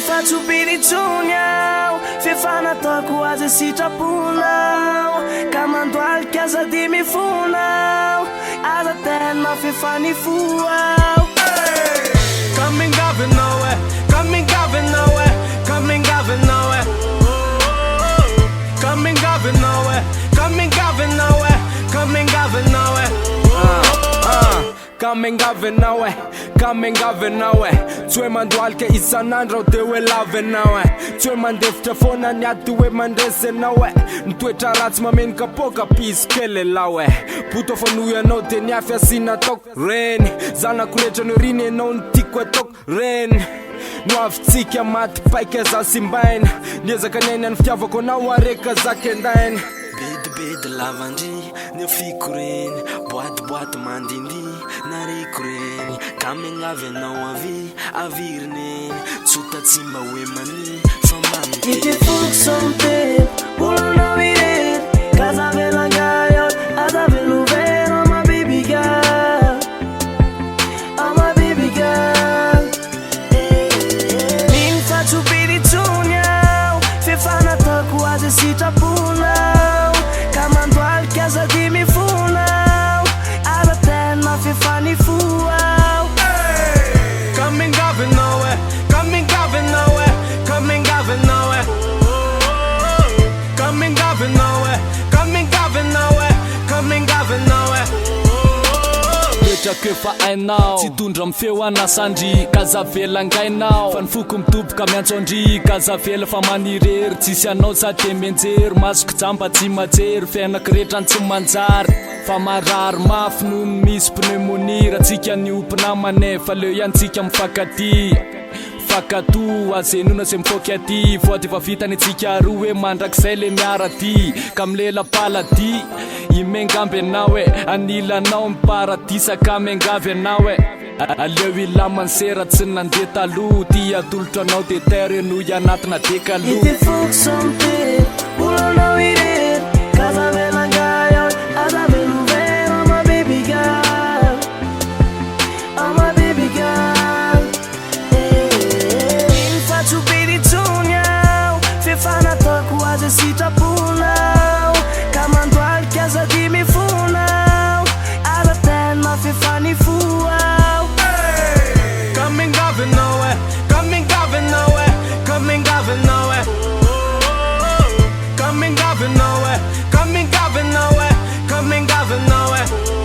Fatsupiritsoniao fefanatako azy sitraponao ka mandoalika aza de mifonao aza tena fefanifoao Coming governor, coming governor, coming governor, coming governor, coming governor, coming governor. Coming governor, coming governor. Tue mandualke isanandro dewe lave nawe. Tue mandefta fona nyatu we mandese nawe. Ntue tarats mamen kapoka pis kele lawe. Puto fonuya no te nyafya sina tok ren. Zana kulecha nurine no ntikwe tok ren. Nuaftsikia mat paike za simbain. Nieza kanene nftiavo kona wareka za kendain. Bid lavandi ne fikuren boat mandindi narikuren coming avena avirne tsuta tsimba we mani famani ite fuksonte bulna vire casa vela gaio ada velu vero my baby girl min fatsupiritsoniao fefanatako azy sitraponao ka mandoalika aza de mifonao aza tena fefanifoao Coming governor, coming governor, coming governor, coming governor, coming governor, coming governor. Kefa ainao tsy tondra mifeo anasandry kazavela ngainao fa nifoko mitoboka miantsondry kazavela fa manirery tsisy anao sa te menjery masoko jamba tsy majery fiainakirehetrany tsy manjary fa marary mafy noho misy pneumonie ratsika niopina manefa leo iantsika mifakaty fakato azenona se mifoky aty voaty efa vitany tsika roa hoe mandrakizay le miara ty ka milela palady imengavy anao e anilanao miparadisa ka mengavy anao e aleo ilamany sera tsy nandeha taloha ty atolotra anao de terre no ianatina dekaloha ite fuksonte bulna vire casa vela gaio ada velu vero my baby girl my baby girl min fatsupiritsoniao fefanatako azy sitraponao ka mandoalika aza de mifonao aza tena fefanifoao Coming governor, coming governor, coming governor, coming governor, coming governor, coming governor.